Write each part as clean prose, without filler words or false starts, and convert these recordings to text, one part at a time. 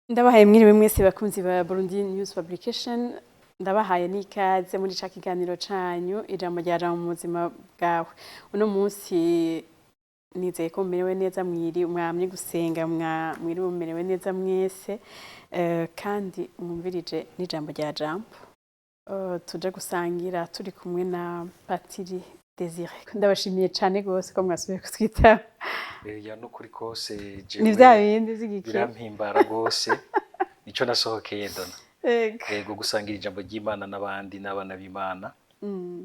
Ndabahaye mwiriwe mwese bakunzi ba Burundi News Publication, ndabahaye n'ikaze muri ca kiganiro canyu ijambo rya jambo mu buzima bwawe. Uno munsi nizeye ko mumerewe neza, mwamye gusenga, mwiri mumerewe neza mwese, kandi mwumvirije n'ijambo rya jambo. Tuje gusangira turi kumwe na Patiri Desire. Ndabashimiye cane gose ko mwasubiye kutwitaba. Ya nukuri kose Ni vya bindi z'igikira. birampimbara gose nico nasohokeye Dona. Ego. Ego gusangira ijambo ry'Imana n'abandi n'abana b'Imana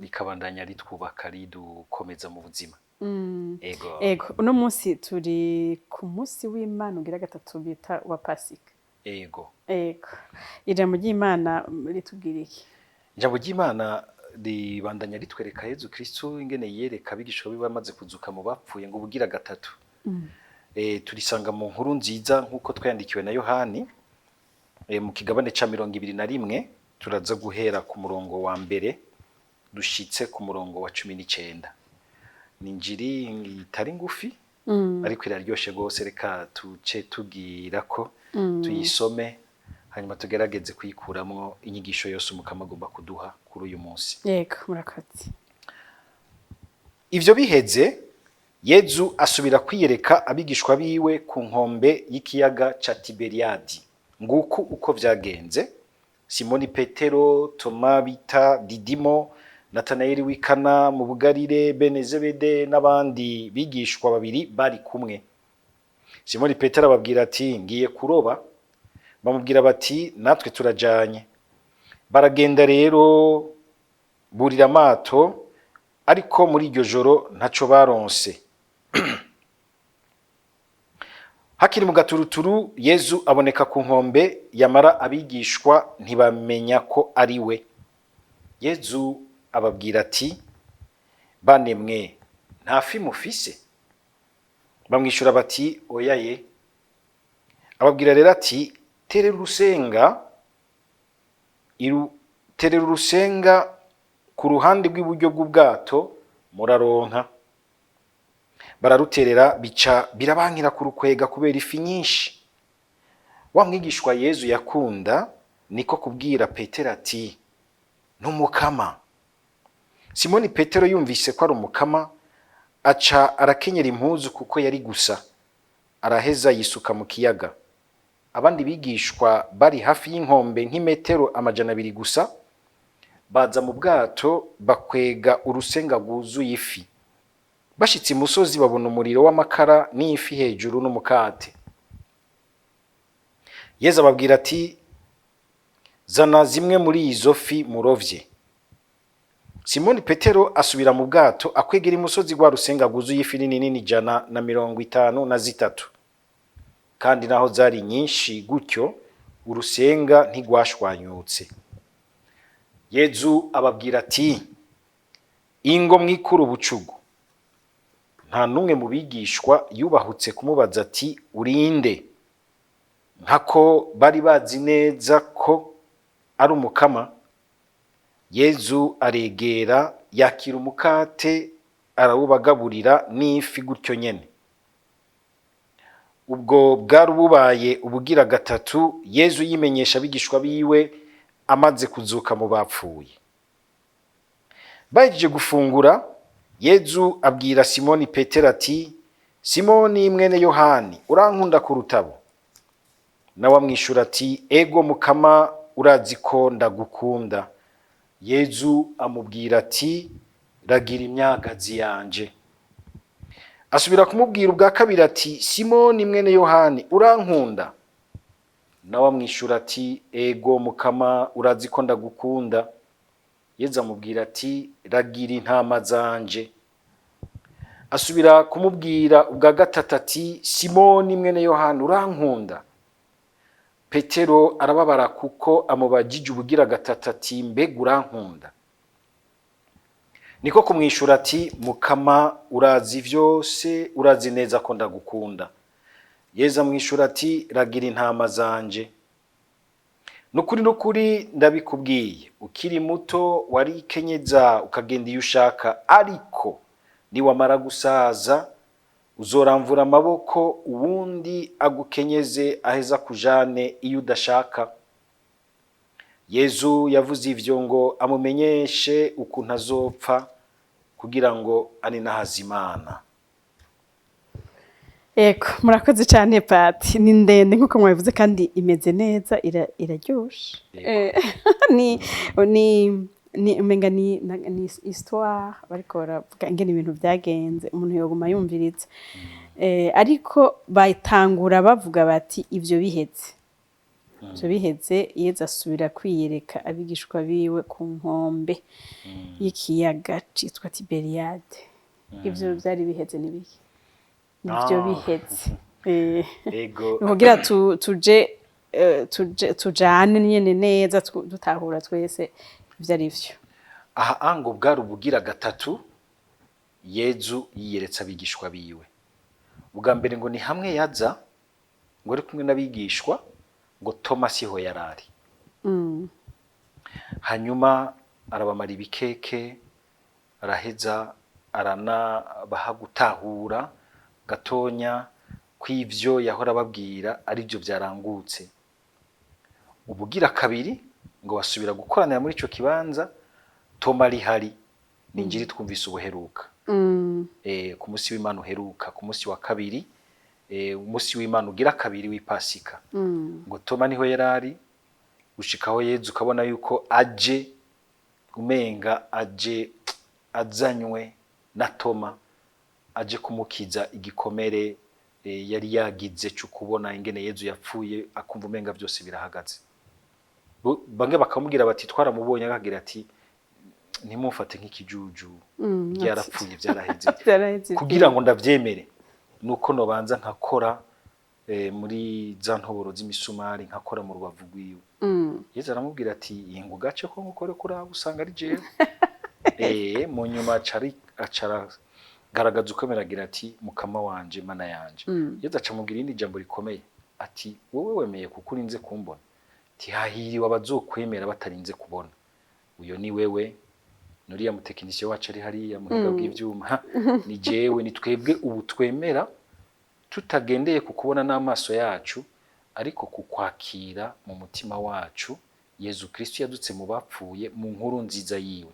bikabandanya ritwubaka ridukomeza mu buzima. Ego. Ego, uno munsi turi ku munsi w'Imana ugira gatatu bita wa Pasika. Ego. Ego. Ijambo ry'Imana ritubwira iki? Ijambo ry'Imana ribandanya ritwereka Yezu Kristo ingene yereka abigisha biwe bamaze kuzuka mu bapfuye ngo bugira gatatu. Turisanga mu nkuru nziza nkuko twayandikiwe na Yohani mu kigabane ca 21 turaza guhera ku murongo wa mbere dushitse ku murongo wa 19. Ni injiri itari ngufi ariko iraryoshe gose, reka tuce tugira ko tuyisome hanyuma tugerageze kuyikuramwo inyigisho yose Umukama agomba kuduha kuri uyu munsi. Yego, murakoze. Ivyo biheze Yezu asubira kwiyereka abigishwa biwe ku nkombe y'ikiyaga ca Tiberiyadi. Nguku uko vyagenze: Simoni Petero, Toma bita Didimo, Natanayeli w'Ikana mu Bugarire, bene Zebede n'abandi bigishwa babiri bari kumwe. Simoni Petero ababwira ati ngiye kuroba. Bamubwira bati natwe turajanye. Baragenda rero burira amato, ariko muri iryo joro ntaco baronse. Hakiri mu gaturuturu Yezu aboneka ku nkombe, yamara abigishwa ntibamenya ko ari we. Yezu ababwira ati bane mwe nta fi mufise? Bamwishura bati oya ye. Ababwira rero ati terera urusenga ku ruhande rw'iburyo bw'ubwato muraronka. Bararuterera bica birabankira kurukwega kubera ifi nyinshi. Wa mwigishwa Yezu yakunda niko kubwira Petero ati n'umukama. Simoni Petero yumvise ko ari umukama aca arakenyera impuzu kuko yari gusa, araheza yisuka mu kiyaga. Abandi bigishwa bari hafi y'inkombe nk'imetero 200 gusa, baza mu bwato bakwega urusenga rwuzuye ifi. Bashitse imusozi babona umuriro w'amakara n'ifi hejuru n'umukate. Yezu ababwira ati zana zimwe muri izo fi murovye. Simoni Petero asubira mu bwato akwegera imusozi rwa rusenga rwuzuye ifi nini 153, kandi naho zari nyinshi gutyo urusenga ntigwashwanyutse. Yezu ababwira ati ingo mwikuru bucugu. Nta numwe mu bigishwa yubahutse kumubaza ati urinde, nkako bari bazi neza ko ari umukama. Yezu aregera yakira umukate arawubagaburira n'ifi gutyo nyene. Ubwo bwari bubaye ubugira gatatu Yezu yimenyesha abigishwa biwe amaze kuzuka mu bapfuye. Bahejeje gufungura, Yezu abwira Simoni Petero ati Simoni mwene Yohani, urankunda kurutabo? Nawe amwishura ati ego mukama, urazi ko ndagukunda. Yezu amubwira ati ragira imyagazi yanje. Asubira kumubwira ubwa kabiri ati Simoni mwene Yohani, urankunda? Nawe amwishura ati ego mukama, urazi ko ndagukunda. Yezu amubwira ati ragira intama zanje. Asubira kumubwira ubwa gatatu ati Simoni mwene Yohani, urankunda? Petero arababara kuko amubajije ubugira gatatu ati mbega urankunda? Niko kumwishura ati mukama, urazi vyose, urazi neza ko ndagukunda. Yezu amwishura ati ragira intama zanje. Nukuri ndabikubwiye, ukiri muto warikenyeza ukagenda iyo ushaka, ariko niwamara gusaza uzoramvura amaboko uwundi agukenyeze aheza kujane iyo udashaka. Yezu yavuze ivyo ngo amumenyeshe ukuntu azopfa kugira ngo aninahaze Imana. Ego, murakoze cyane Pati. Ni ndende nkuko mwabivuze kandi imeze neza, iraryoshe. Ni umenga ni histoire bariko baravuga ingene ibintu byagenze, umuntu yoguma yumviriza. Ariko bayitangura bavuga bati ivyo biheze. Ivyo biheze Yezu asubira kwiyereka abigishwa biwe ku nkombe y'ikiyaga citwa Tiberiyade. Ivyo vyari biheze n'ibiki? Nivyo biheze. Ego. Kugira tujane nyene neza dutahura twese ivyo ari vyo. Aha ango bwari ubugira gatatu Yezu yiyeretse abigishwa biwe. Ubwa mbere ngo ni hamwe yaza ngo ari kumwe n'abigishwa ngo Thomas ho yarari. Hanyuma arabamara ibikeke, araheza aranabaha gutahura gatonya kw'ivyo yahora babwira ari byo byarangutse. Ubugira kabiri ngo basubira gukoranira muri ico kibanza Toma ari hari ninjiri twumvise ubuheruka. Ku munsi w'Imana uheruka, ku munsi wa kabiri, umunsi w'Imana ugira kabiri w'Ipasika. Ngo Toma niho yarari gushikaho Yezu ukabona yuko aje umenga aje azanywe na Toma, aje kumukiza igikomere yari yagize cyo kubona ingene Yezu yapfuye, akumva umenga byose birahagaze. Bange bakamubwira bati twaramubonye, akagira ati ntimufate nk'ikijuju, yarapfuye byaraheze kugira ngo ndavyemere nuko nobanza nkakora muri za ntoboro z'imisumari, nkakora mu rubavu rwiwe. Yezu aramubwira ati yingu gace ko ngukore kura usanga ari jewe. Mu nyuma acara garagaza uko meragira ati mukama wanje mana yanje. Yezu acamubwira irindi jambo rikomeye ati wowe wemeye kuko urinze kumbona, ati hahiriwe abazokwemera batarinze kubona. Uyo ni wewe, nuriya mutekinisiye wacu ari hariya muhinga bw'ivyuma, ni jewe, ni twebwe ubu twemera tutagendeye kukubona n'amaso yacu ariko kukwakira mu mutima wacu Yezu Kristo yadutse mu bapfuye mu nkuru nziza yiwe.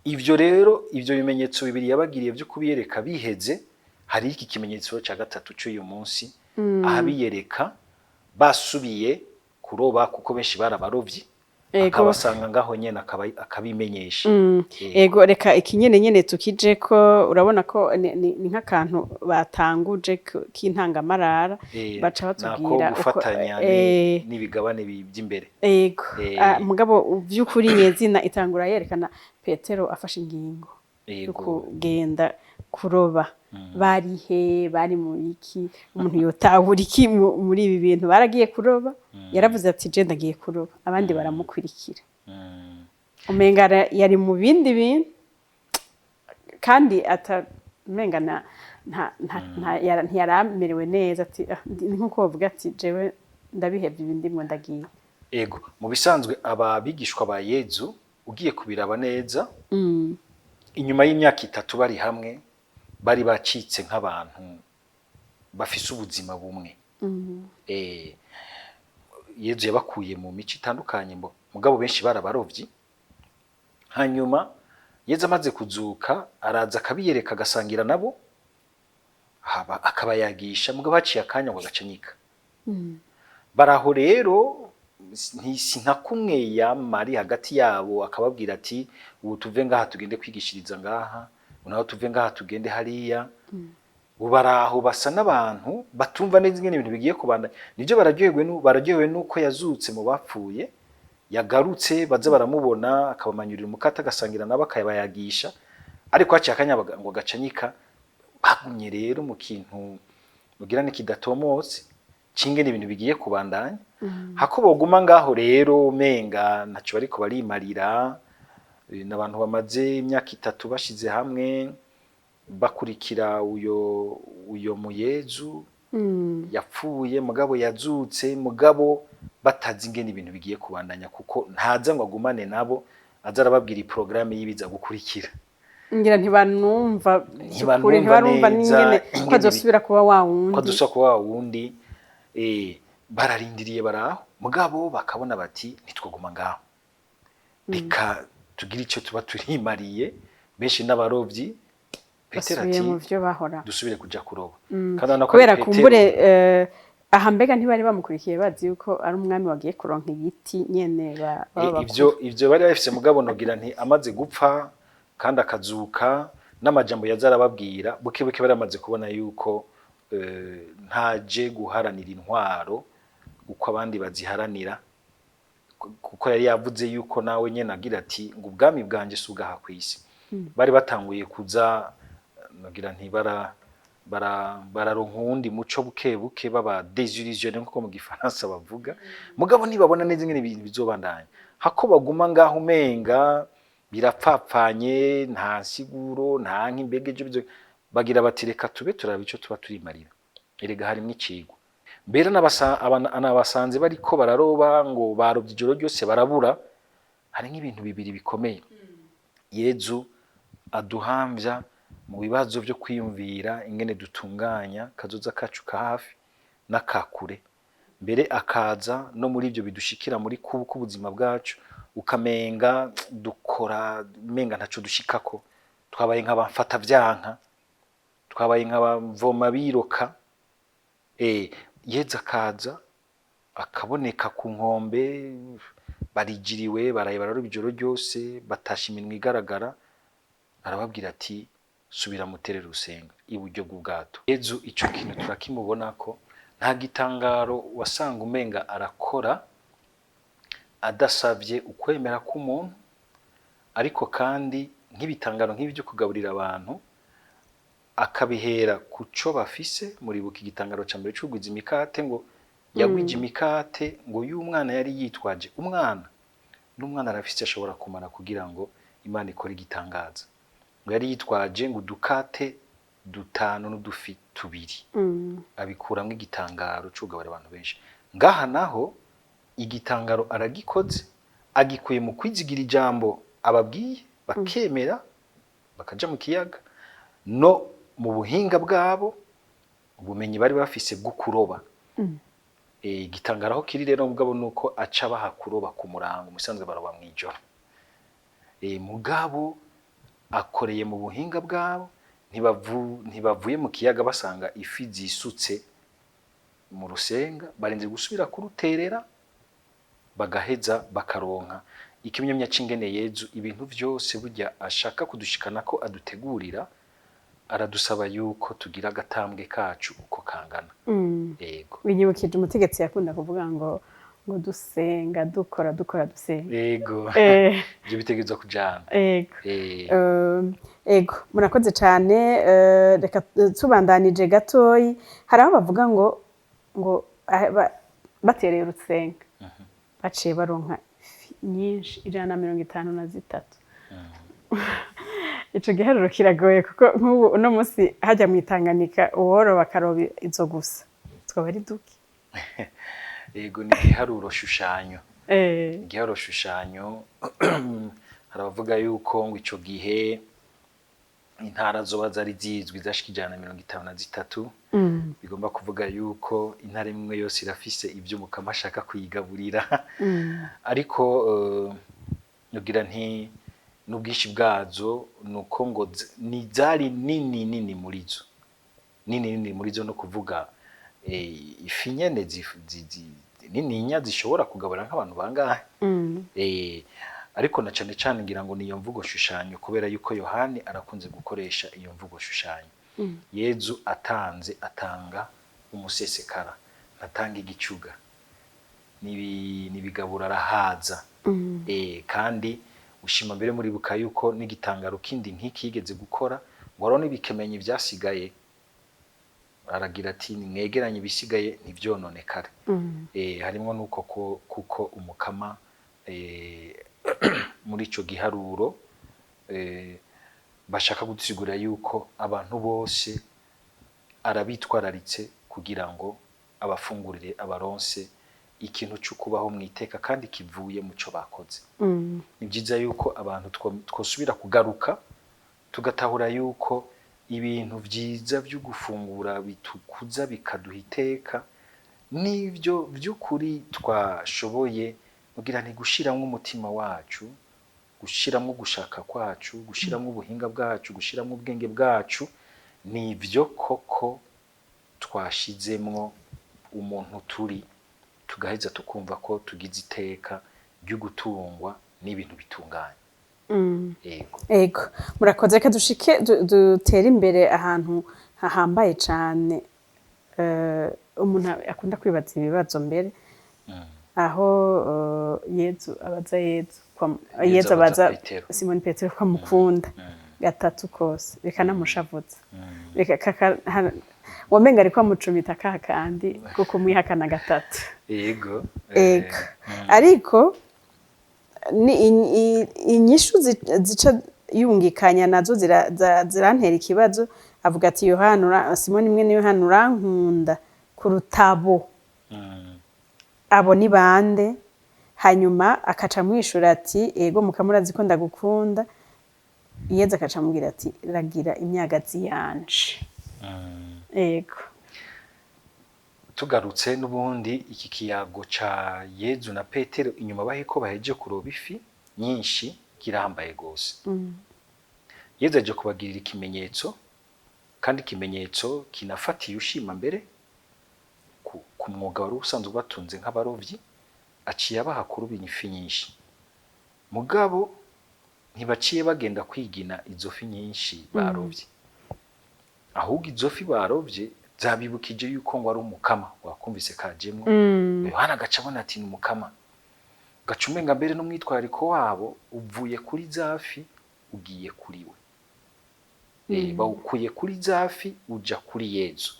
Ivyo rero, ivyo bimenyetso bibiri yabagiriye byo kubiyereka biheze, hari iki kimenyetso cya gatatu cy'uyu munsi ahabiyereka basubiye kuroba kuko benshi barabarovyi, akabasanga ngaho nyene akabimenyesha. Ego, reka ikinyene tukije ko urabona ko ni nk'akantu batanguje k'intangamarara, baca batubwira uko gufatanya n'ibigabane by'imbere. Ego, mugabo by'ukuri nyezina itangura yerekana Petero afashe ingingo yo kugenda kuroba. Bari mu iki, umuntu yotahura iki muri ibi bintu? Baragiye kuroba, yaravuze ati je ndagiye kuroba, abandi baramukurikira. Umenga yari mu bindi bintu kandi umenga ntiyaramerewe neza, ati nkuko bavuga ati jewe ndabihebye ibi ndimo ndagiye. Ego, mu bisanzwe ababigishwa ba Yezu ugiye kubiraba neza, inyuma y'imyaka 3 bari hamwe, bari bacitse nk'abantu bafise ubuzima bumwe. Yezu yabakuye mu mico itandukanye, mugabo benshi barabarovyi. Hanyuma Yezu amaze kuzuka araza akabiyereka, agasangira nabo, akabayagisha, mugabo haciye akanya ngo agacanyika. Baraho rero si nka kumwe yamari hagati yabo, akababwira ati ubu tuve ngaha tugende kwigishiriza ngaha, unaho tuve ngaha tugende hariya. Baraho basa n'abantu batumva neza ingene ibintu bigiye kubanda. Nivyo bararyohewe nuko yazutse mu bapfuye, yagarutse, baza baramubona, akabamanyurira umukata, agasangira nabo, akabayagisha. Ariko haciye akanya ngo agacanyika, bagumye rero mu kintu mugira n'ikidatomotse cingene ibintu bigiye kubandanya. Hako boguma ngaho rero umenga ntaco bariko barimarira, n'abantu bamaze imyaka 3 bashize hamwe bakurikira uyo mu Yezu yapfuye, mugabo yazutse, mugabo batazi ingene ibintu bigiye kubandanya, kuko ntaza ngo agumane nabo aza arababwira iprograme y'ibiza gukurikira. ngira ntibanumva Ntibanumva ntibarumva neza n'ingene ko azosubira kuba wa wundi ko dusa kuba wa wundi bararindiriye baraho mugabo bakabona bati ntitwoguma ngaho reka tugire icyo tuba turimariye benshi n'abarovyi Petero ati mu byo bahora dusubire kuja kuroba kubera kumbure aha mbega ntibari bamukurikiye bazi yuko ari umwami wagiye kuronka igiti nyene ivyo bari bafise mugabo nogira nti amaze gupfa kandi akazuka n'amajambo yazarababwira buke bari amaze kubona yuko ntaje guharanira intwaro uko abandi baziharanira kuko yari yavuze yuko nawe nyene agira ati ngo ubwami bwanje sugaha kwisi bari batanguye kuza nogira nti bararonka uwundi muco buke buke baba désillusionné nkuko mu gifaransa bavuga mugabo ntibabona neza ingene ibintu bizobandanya hako baguma ngaho umenga birapfapfanye nta siguro nta nk'imbegeje bagira bati reka tube turaba ico tuba turimarira erega hari mw'icigwa mbere n'abasanze bariko bararoba ngo barovye ijoro ryose barabura hari nk'ibintu bibiri bikomeye Yezu aduhamvya mu bibazo byo kwiyumvira ingene dutunganya kazoza kacu ka hafi n'akakure mbere akaza no muri ibyo bidushikira muri kubuzima bwacu ukamenga dukora menga ntaco dushikako twabaye nk'abamfata vyanka twabaye nk'abavoma biroka Yezu akaza akaboneka ku nkombe barijiriwe baraye bararoba ijoro ryose batasha iminwa igaragara arababwira ati subira muterere urusenga iburyo bw'ubwato Yezu ico kintu turakimubona ko nta gitangaro wasanga umenga arakora adasavye ukwemera k'umuntu ariko kandi nk'ibitangaro nk'ibi byo kugaburira abantu akabihera kuco bafise muri buki igitangaro ca mbere c'ugwiza imikate ngo yagwije imikate ngo y'umwana yari yitwaje umwana n'umwana arafise ashobora kumara kugira ngo Imana ikore igitangaza ngo yari yitwaje ngo dukate 5 n'udufi 2 abikuramwe igitangaro c'ugaburira abantu benshi ngaha naho igitangaro aragikoze agikuye mu kwizigira ijambo ababwiye bakemera bakaja mu kiyaga no mu buhinga bwabo ubumenyi bari bafise bwo kuroba igitangaro aho kiri rero mugabo nuko aca baha kuroba ku murango musanzwe baroba mwijoro mugabo akoreye mu buhinga bwabo ntibavuye mu kiyaga basanga ifi zisutse mu rusenga barinze gusubira kuruterera bagaheza bakaronka ikimenyamya c'ingene Yezu ibintu vyose burya ashaka kudushikana ko adutegurira aradusaba yuko tugira agatambwe kacu uko kangana yego binyibukije umutegetsi yakunda kuvuga ngo dusenga dukora dusenga yego ibyo bitegerezwa kujana yego murakoze cyane reka tubandanije gatoyi hari aho bavuga ngo batereye urusenga baciye baronka nyinshi 153 ico giharuro kiragoye kuko nk'ubu uno munsi hajya mu Itanganika uworo bakaroba izo gusa twaba ari duki yego ni giharuro shushanyo giharuro shushanyo harabavuga yuko ngo ico gihe intara zoba zari zizwi zashikijana 53 bigomba kuvuga yuko intara imwe yose irafise ivyo Mukama ashaka kuyigaburira ariko nugira nti n'ubwishi bwazo nuko ngo ni zari nini muri zo no kuvuga ifi nyene nininya zishobora kugabura nk'abantu bangahe ariko na cane cane ngira ngo niyo mvugo shushanyo kubera yuko Yohani arakunze gukoresha iyo mvugo shushanyo Yezu atanga umusesekara atanga igicuga nibigabura arahaza kandi ushima mbere muri buka yuko n'igitangaro kindi nk'iki yigeze gukora ngo arone bikemenye byasigaye aragira ati nimwegeranye ibisigaye ntivyononekare harimo nuko kuko umukama muri ico giharuro bashaka gusigura yuko abantu bose arabitwararitse kugira ngo abafungurire abaronse ikintu cyo kubaho mwiteka kandi kivuye muco bakoze ni byiza yuko abantu twosubira kugaruka tugatahura yuko ibintu vyiza vyo gufungura bitukuza bikaduha iteka n'ivyo vy'ukuri twashoboye kugira ni gushiramwo umutima wacu, gushiramwo gushaka kwacu, gushiramwo ubuhinga bwacu, gushiramwo ubwenge bwacu, nivyo koko twashizemwo umuntu turi, tugaheza tukumva ko tugize iteka ryo gutungwa n'ibintu bitunganye. Ego murakoze, reka dushike dutere imbere ahantu hahambaye cane umuntu akunda kwibaza ibibazo mbere, aho Yezu abaza Simoni Petero ko amukunda gatatu kose bikanamushavutsa, wamenga ariko amucumita kakandi kuko mwihakana gatatu. Ego ariko ni inyishu zica yungikanya nazo zirantera ikibazo. Avuga ati Yohana, Simoni mwene Yohana urankunda kurutabo, abo ni bande? Hanyuma akaca mwishura ati ego mukamurazi ko ndagukunda. Yezu akaca amubwira ati ragira imyagazi yanje. Ego tugarutse n'ubundi iki kiyago ca Yezu na Petero inyuma bahiko baheje kuroba ifi nyinshi kirambaye gose. Yezu aje kubagirira ikimenyetso, kandi ikimenyetso kinafatiye ushima mbere ku mwuga wari usanzwe batunze nk'abarovyi, aciye abaha kuroba ifi nyinshi. Mugabo ntibaciye bagenda kwigina izo fi nyinshi barovye, ahubwo izo fi barovye zabibukije yuko ngo ari umukama wakumvise kajemwo. Yohana agaca abona ati ni umukama, gaca umenga mbere n'umwitwariko wabo uvuye kuri zafi ugiye kuri we. Bawukuye kuri zafi uja kuri Yezu.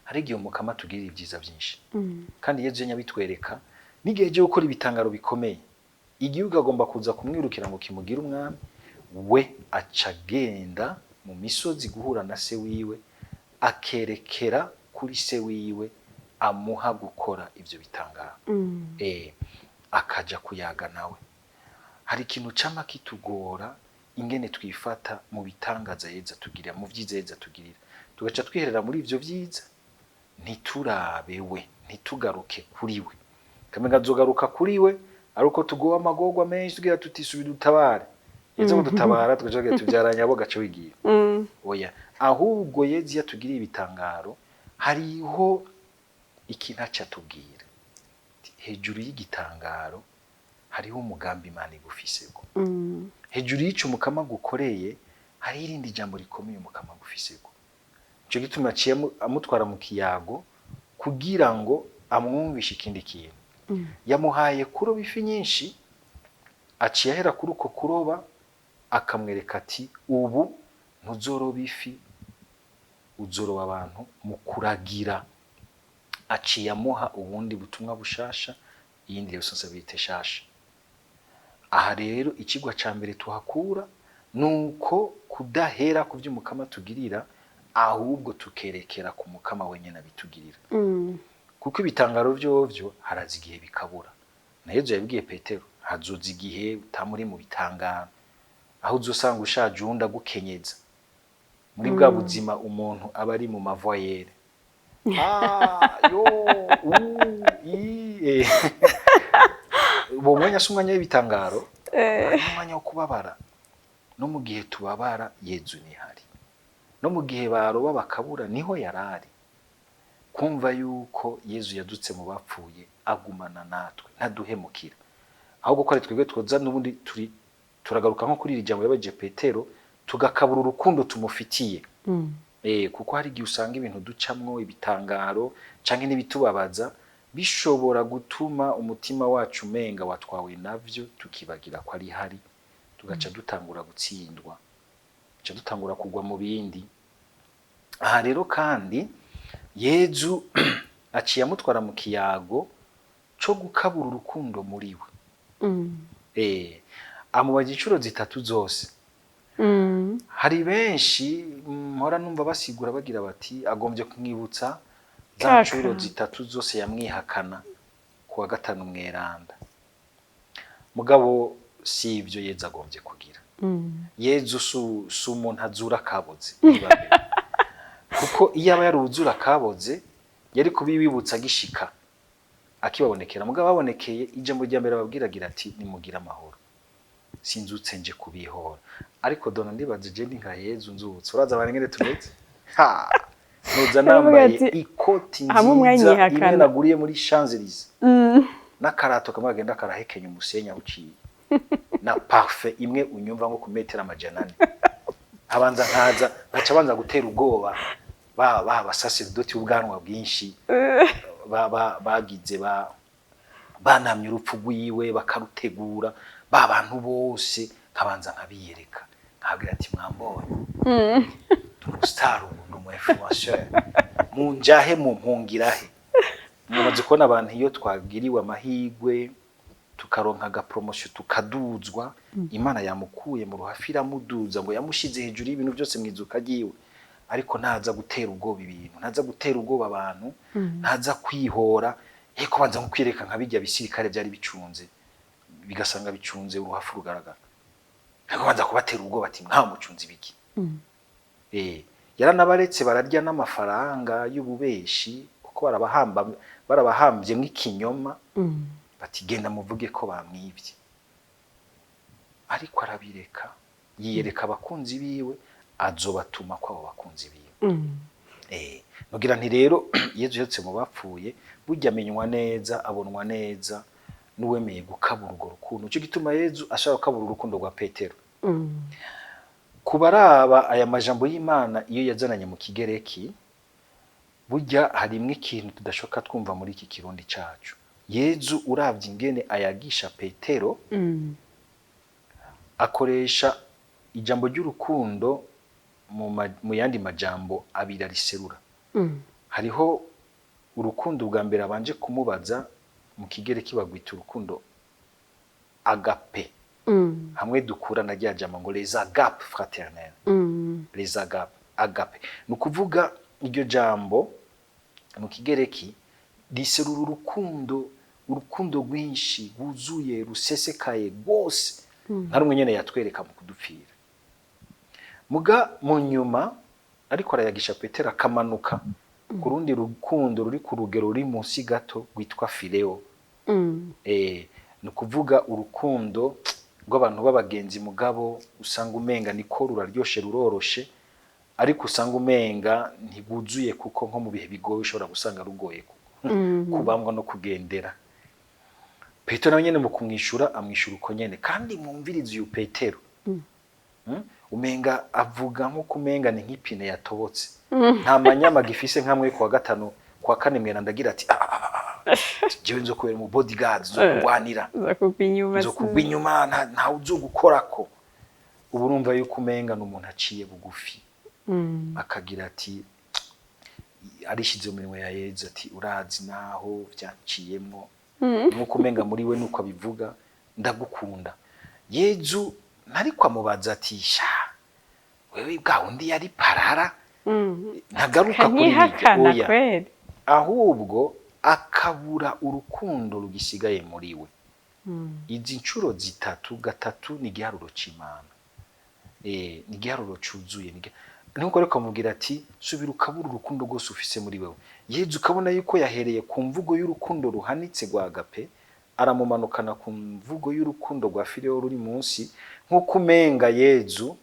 Hari igihe umukama tugirira ibyiza byinshi, kandi Yezu yanyabitwereka n'igihe cyo gukora ibitangaro bikomeye. Igihugu agomba kuza kumwirukira ngo kimugire umwami, we aca agenda mu misozi guhura na se wiwe, akerekera kuri se wiwe amuha gukora ivyo bitangaro. Akaja kuyaga nawe. Hari ikintu cama kitugora ingene twifata mu bitangaza Yezu atugirira, mu vyiza Yezu atugirira, tugaca twiherera muri ivyo vyiza, ntiturabe we, ntitugaruke kuri we. Kamenga azogaruka kuri we aruko tugowa amagorwa menshi tugira tutisubira dutabare. Yezu mudutabara tugaca tubyaranya abo gace wigira. Oya, ahubwo Yezu yatugiriye ibitangaro, hariho ikintu aca tubwira. Hejuru y'igitangaro hariho umugambi Imana igufiseko. Hejuru y'ico umukama gukoreye hari irindi jambo rikomeye umukama gufiseko. Ico gituma aciye amutwara mu kiyago kugira ngo amwumvishe ikindi kintu. Yamuhaye kuroba ifi nyinshi, aciye ahera kuri uko kuroba akamwereka ati ubu ntuzoroba ifi, uzoroba abantu mu kuragira. Aciye amuha ubundi butumwa bushasha, iyindi responsabilité shasha. Aha rero ikigwa ca mbere tuhakura nuko kudahera ku vy'umukama tugirira, ahubwo tukerekera ku mukama wenyene abitugirira. Kuko ibitangaro vyovyo harazi igihe bikabura. Na Yezu yabwiye Petero, hazoza igihe utamuri mu bitangaro, aho uzosanga ushaje uwundi agukenyeza. Muri bwa buzima umuntu aba ari mu mavoyere. Uwo mwanya si umwanya w'ibitangaro, ari umwanya wo kubabara. No mu gihe tubabara Yezu nihari, no mu gihe baroba bakabura niho yarari. Kumva yuko Yezu yadutse mu bapfuye agumana natwe, ntaduhemukira. Ahubwo ko ari twebwe twoza n'ubundi turagaruka nko kuri iri jambo yabaje Petero, tugakabura urukundo tumufitiye. Kuko hari igihe usanga ibintu ducamwo ibitangaro canke n'ibitubabaza bishobora gutuma umutima wacu umenga watwawe navyo, tukibagira ko ari hari, tugaca dutangura gutsindwa, tugaca dutangura kugwa mu bindi. Aha rero kandi Yezu aciye amutwara mu kiyago co gukabura urukundo muri we. Amubaza incuro zitatu zose. Hari benshi mpora numva basigura bagira bati agombye kumwibutsa za ncuro zitatu zose yamwihakana kuwa gatanu mweranda. Mugabo si ivyo Yezu agombye kugira. Yezu si umuntu azura akaboze ntibabe. Kuko iyo aba yaruzura akaboze yari kubibibutsa gishika akibabonekera, mugabo babonekeye ijambo rya mbere babwiragira ati nimugira amahoro, sinzutse nje kubihora. Ariko dona ndibaza je ndi nka Yezu nzutse, uraza abantu ngene tumeze nuza nambaye ikoti nziza imwe naguriye muri Champs-Élysées n'akarato kamwe agenda karahekenya umusenyi awuciye na parfait imwe unyumva nko ku metero 400 abanza nkaza baca banza gutera ubwoba basaserdoti ubwanwa bwinshi bagize banamye urupfu rwiwe bakarutegura bantu bose kabanza nkabiyereka nkabwira ati mwambonye star umu influenceur munjahe mumpungirahe. Mumaze kubona abantu iyo twagiriwe amahigwe tukaronka ga promotion tukaduzwa, Imana yamukuye mu ruhafi iramuduza ngo yamushize hejuru y'ibintu byose mwizuka giwe, ariko ntaza gutera ubwoba ibintu, ntaza gutera ubwoba abantu, ntaza kwihora yeko banza nkwireka nka bijya bisirikare byari bicunze bigasanga bicunze uruhafi rugaragara, ariko banza kubatera ubwoba ati nta mucunzi biki. Yaranabaretse bararya n'amafaranga y'ububeshi kuko barabahambye nk'ikinyoma, bati genda muvuge ko bamwibye, ariko arabireka yiyereka abakunzi biwe azobatuma ko abo bakunzi biwe. Nugira nti rero Yezu yotse mu bapfuye burya amenywa neza abonwa neza n'uwemeye gukabura urwo rukundo. Cyo gituma Yezu ashaka gukabura urukundo rwa Petero. Kubaraba aya majambo y'Imana iyo yazananye mu kigereki, burya harimwe ikintu tudashoka twumva muri iki kirundi cacu. Yezu uravye ingene ayagisha Petero akoresha ijambo ry'urukundo mu yandi majambo abiri ariserura. Hariho urukundo bwa mbere abanje kumubaza mu kigereki bagwita urukundo agape. Hamwe dukura na rya jambo ngo les agapes fraternelles. Les agape nukuvuga iryo jambo mu kigereki riserura urukundo rwinshi rwuzuye rusesekaye rwose nka rumwe nyene yatwereka mu kudupfira. Muga mu nyuma ariko arayagisha Petero akamanuka ku rundi rukundo ruri ku rugero ruri munsi gato rwitwa phileo. Nukuvuga urukundo rw'abantu b'abagenzi mugabo usanga umenga niko ruraryoshe ruroroshe, ariko usanga umenga ntiguzuye kuko nko mu bihe bigoye ushobora gusanga rugoye kubambwa no kugendera. Petero nawe nyene mu kumwishura amwishura uko nyene, kandi mwumvirize uyu Petero umenga avuga nko kumenga ni nk'ipine yatobotse, nta manyama gifise nkamwe kwa gatanu kwa kane mwena ndagira ati jewe nzo kubera mu bodyguards zo kurwanira zo kugwinyuma nta uzo gukorako. Ubu urumva yuko umenga n'umuntu aciye bugufi akagira ati arishize mu minwe ya Yezu ati urazi naho byaciyemo nuko umenga muri we nuko abivuga ndagukunda. Yezu ntariko amubaza ati sha wewe bwa undi yari parara ntagaruka kuri oya, ahubwo akabura urukundo rugisigaye muri we. Izi ncuro zitatu gatatu ni giharuro c'Imana, ni giharuro cuzuye, nuko ariko amubwira ati subira ukabura urukundo rwose ufise muri wewe. Yezu ukabona yuko yahereye ku mvugo y'urukundo ruhanitse rwa agape aramumanukana ku mvugo y'urukundo rwa phileo ruri munsi, nkuko umenga Yezu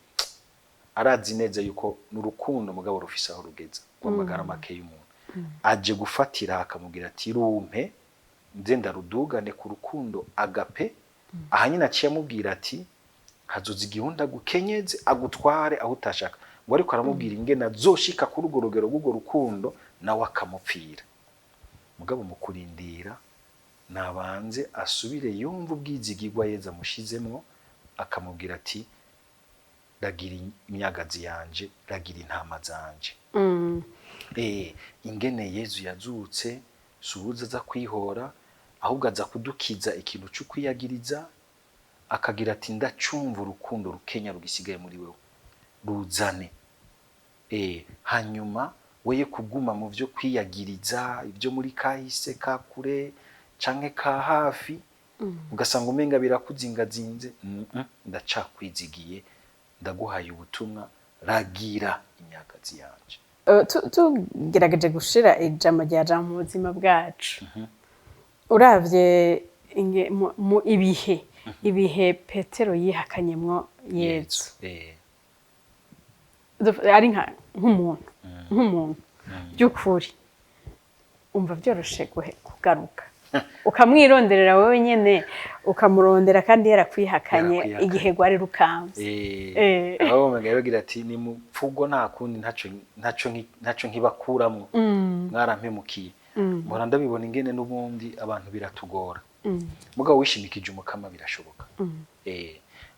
arazi neza yuko n'urukundo mugabo rufise aho rugeza rw'amagara make y'umuntu. Aje gufatira akamubwira ati rumpe nze ndarudugane ku rukundo agape. Aha nyine aciye amubwira ati hazoza igihunda gukenyeze agutware aho utashaka, ngo ariko aramubwira ingene azoshika kuri urwo rugero rw'urwo rukundo nawe akamupfira. Mugabo mu kurindira nabanze asubire yumva ubwizigirwa Yezu amushizemwo, akamubwira ati ragira imyagazi yanje, ragira intama zanje. Ingene Yezu yazutse subuza za kwihora, ahubwo aza kudukiza ikintu cyo kwiyagiriza, akagira ati ndacumva urukundo rukenya rugisigaye muri wewe ruzane. Hanyuma weye kuguma mu byo kwiyagiriza ibyo muri kahise ka kure canke ka hafi, ugasanga umenga birakuzingazinze. Ndacakwizigiye, ndaguhaye ubutumwa, ragira imyagazi yanje. tugerageje gushira ijambo rya jambo mu buzima bwacu, uravye mu ibihe Petero yihakanyemwo Yezu, ari nk'umuntu by'ukuri, umva byoroshe kugaruka ukamwironderera wowe nyene, ukamurondera kandi yarakwihakanye igihe gwari rukamvye. aho magayogira ati ni mupfugo nta kundi ntaco nkibakuramwo, mwarampemukiye. Mpora ndabibona ingene n'ubundi abantu biratugora, mugabo wishimikije umukama birashoboka.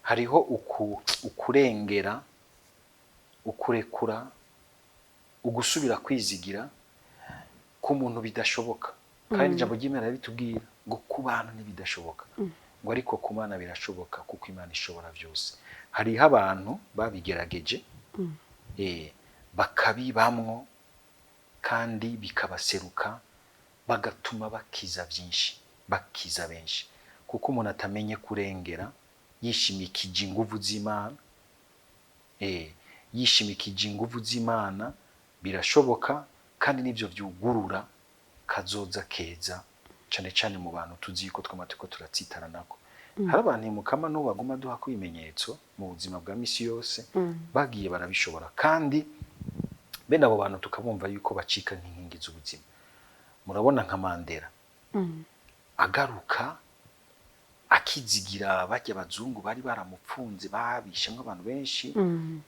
Hariho ukurengera, ukurekura, ugusubira kwizigira ku muntu bidashoboka. Kandi ijambo ry'Imana ritubwira ngo ku bantu ntibidashoboka, ngo ariko ku Mana birashoboka, kuko Imana ishobora byose. Hariho abantu babigerageje, bakabibamwo kandi bikabaseruka, bagatuma bakiza byinshi, bakiza benshi. Kuko umuntu atamenye kurengera yishimikije inguvu z'Imana, yishimikije inguvu z'Imana, birashoboka kandi nivyo vyugurura kazoza keza, cane cane mu bantu tuzi ko twamatiko turatsitara nako. Hari abantu mukama no baguma duha ko ibimenyetso mu buzima bwa misi yose, bagiye barabishobora, kandi bene abo bantu tukabumva yuko bacika nk'inkingi z'ubuzima. Murabona nka Mandela, agaruka akizigira bajya abazungu bari baramupfunze, babishemwe abantu benshi,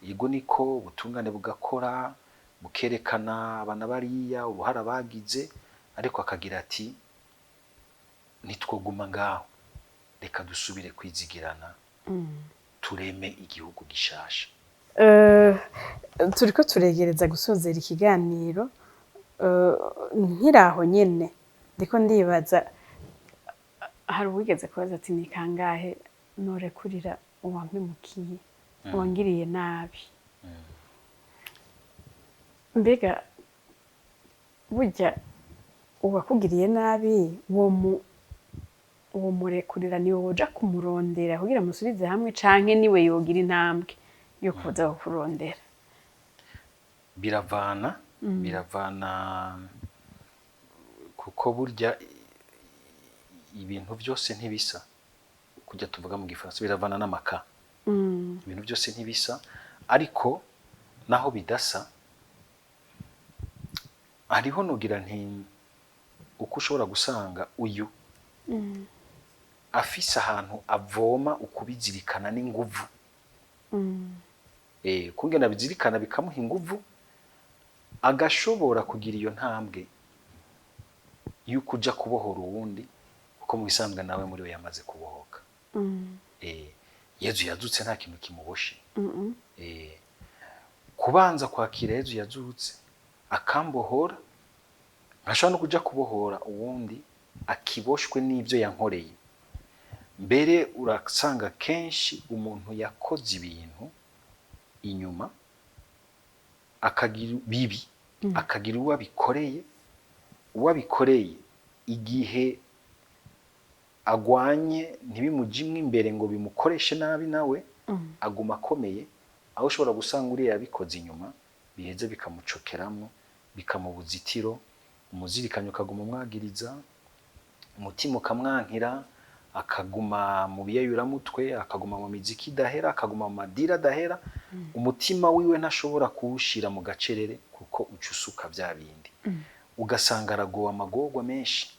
yego niko ubutungane bugakora, bukerekana abana bariya uruhara bagize, ariko akagira ati nitwoguma ngaho, reka dusubire kwizigirana, tureme igihugu gishasha. Turiko turegereza gusozera ikiganiro, nkiraho nyene ndiko ndibaza, hari uwigeze kubaza ati ni kangahe norekurira uwampemukiye, uwangiriye nabi. Mbega burya uwakugiriye nabi uwo murekurira niwe woja kumurondera kugira musubize hamwe, canke niwe yogira intambwe yo kuza kurondera? Biravana kuko burya ibintu byose ntibisa, kujya tuvuga mu Gifaransa biravana n'amaka. Ibintu byose ntibisa, ariko naho bidasa hariho nugira nti uko ushobora gusanga uyu afise ahantu avoma ukubizirikana n'inguvu, kungena bizirikana bikamuha inguvu, agashobora kugira iyo ntambwe yuko uja kubohora uwundi, kuko mu bisanzwe nawe muri we yamaze kubohoka. Yezu yazutse nta kintu kimuboshe. Kubanza kwakira Yezu yazutse akambohora, ashobora no kuja kubohora uwundi akiboshwe n'ivyo yankoreye. Mbere urasanga kenshi umuntu yakoze ibintu inyuma akagira bibi, akagira uwabikoreye igihe agwanye ntibimujimwe imbere ngo bimukoreshe nabi, nawe aguma akomeye, aho ushobora gusanga uriya yabikoze inyuma biheze bikamucokeramwo, bikamubuzitiro, umuzirikanyo ukaguma umwagiriza, umutima ukamwankira, akaguma mu biyayuramutwe, akaguma mu miziki idahera, akaguma mu madira adahera, umutima wiwe ntashobora kuwushira mu gacerere kuko uca usuka bya bindi. Ugasanga aragowe amagorwa menshi,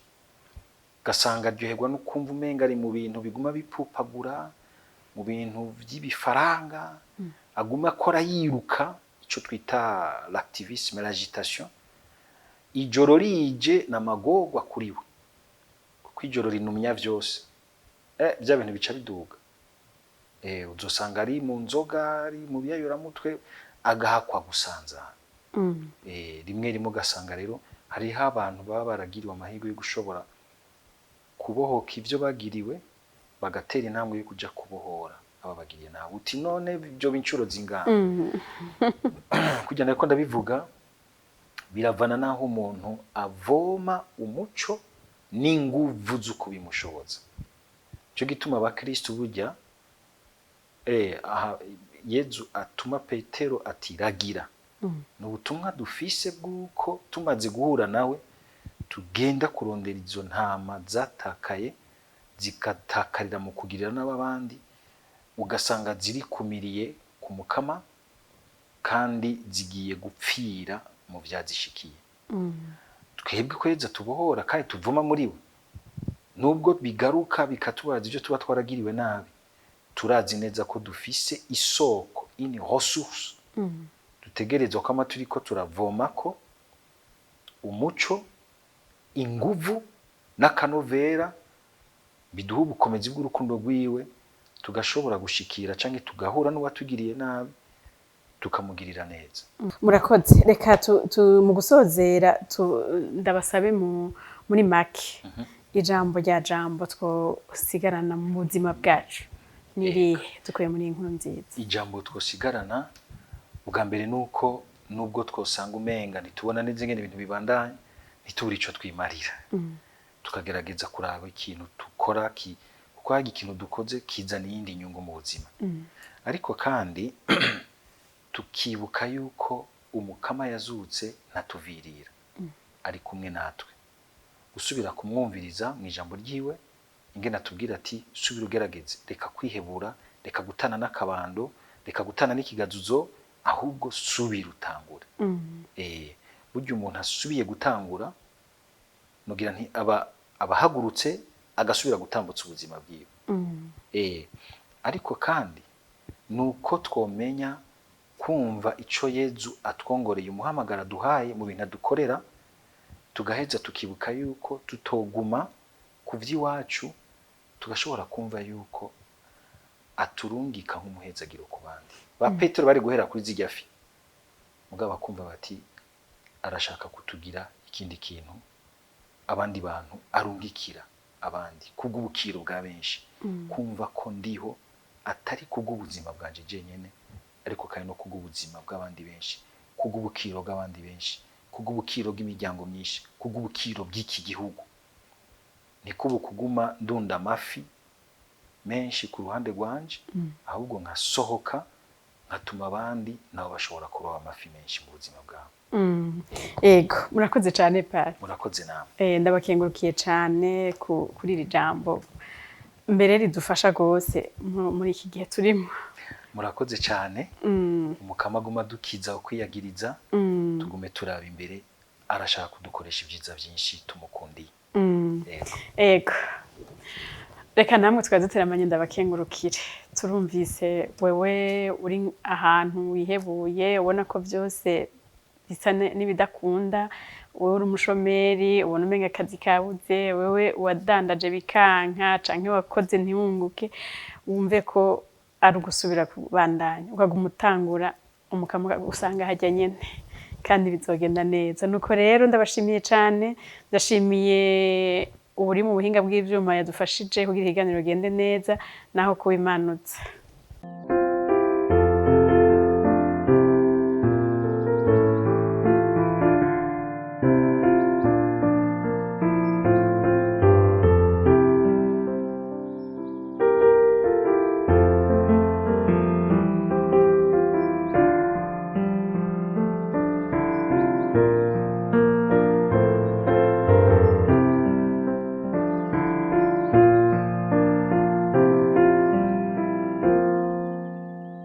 ugasanga aryoherwa no kumva umenga ari mu bintu biguma bipupagura, mu bintu by'ibifaranga, aguma akora yiruka, ico twita l'activisme, l'agitation. Ijoro rije n'amagorwa kuri we, kuko ijoro rinumya vyose. Bya bintu bica biduga. Uzosanga ari mu nzoga, ari mu biyayuramutwe, agahakwa gusanzara. Rimwe rimwe ugasanga rero hariho abantu baba baragiriwe amahirwe yo gushobora kubohoka ivyo bagiriwe, bagatera intambwe yo kuja kubohora ababagiriye nawe. Uti none ibyo bincuro zingana? Kugira ngo ndabivuga, biravana naho umuntu avoma umuco n'inguvu zo kubimushoboza. cyo gituma abakristo burya aha Yezu atuma Petero ati ragira. Ni ubutumwa dufise bw'uko tumaze guhura nawe tugenda kurondera izo ntama zatakaye zigatakarira mu kugirira n'abandi, ugasanga ziri kumiriye ku mukama kandi zigiye gupfira mu vyazishikiye. Twebwe kweza tubohora kandi tuvuma muri we, nubwo bigaruka bikatubaza ivyo tuba twaragiriwe nabi, turazi neza ko dufise isoko ini ressource dutegerezwa kama turiko turavomako umuco, inguvu n'akanovera biduha ubukomezi bw'urukundo rwiwe, tugashobora gushikira canke tugahura n'uwatugiriye nabi tukamugirira neza. Murakoze, reka mu gusozera ndabasabe muri make ijambo rya jambo twosigarana mu buzima bwacu nirihe dukuye muri inkuru nziza. Ijambo twosigarana bwa mbere nuko nubwo twosanga umenga ntitubona neza ingene ibintu bibandanye, ntitubura ico twimarira, tukagerageza kuraba ikintu dukora kuko hari ikintu dukoze kizana iyindi nyungu mu buzima. Ariko kandi tukibuka yuko umukama yazutse ntatuvirira, ari kumwe natwe. Gusubira kumwumviriza mu ijambo ryiwe ingene atubwira ati subira ugerageze, reka kwihebura, reka gutana n'akabando, reka gutana n'ikigazuzo, ahubwo subira utangure. Burya umuntu asubiye gutangura nugira nti abahagurutse agasubira gutambutsa ubuzima bwiwe. Ariko kandi nuko twomenya kumva ico Yezu atwongoreye umuhamagara duhaye mu bintu dukorera, tugaheza tukibuka yuko tutoguma ku vy'iwacu, tugashobora kumva yuko aturungika nk'umuhezagiro ku bandi. Ba Petero bari guhera kuri zirya fi, mugabo bakumva bati arashaka kutugira ikindi kintu abandi bantu arungikira abandi kubw'ubukiro bwa benshi, kumva ko ndiho atari kubw'ubuzima bwanje jenyene, ariko kandi no kubw'ubuzima bw'abandi benshi, kubw'ubukiro bw'abandi benshi, kubw'ubukiro bw'imiryango myinshi, kubw'ubukiro bw'iki gihugu. Ni kubu kuguma ndunda amafi menshi ku ruhande rwanje, ahubwo nkasohoka nkatuma abandi nabo bashobora kuroba amafi menshi mu buzima bwabo. Ego, murakoze cyane Pari. Murakoze namwe. Ndabakengurukiye cyane kuri iri jambo mbere ridufasha gose muri iki gihe turimo. Murakoze cyane. Umukama aguma dukiza ukwiyagiriza, tugume turaba imbere, arashaka kudukoresha ibyiza byinshi tumukundiye. Ego. Reka namwe twaduteramanye ndabakengurukire. Turumvise wewe uri ahantu wihebuye, ubona ko byose bisa n'ibidakunda, wewe uri umushomeri, ubona umenga akazi kabuze, wewe wadandaje bikanka canke wakoze ntiwunguke, wumve ko ari ugusubira kubandanya, ukaguma utangura, umukama usanga hajya nyene kandi bizogenda neza. Nuko rero ndabashimiye cyane, ndashimiye uri mu buhinga bw'ivyuma yadufashije kugira ikiganiro gende neza naho kubimanutsa.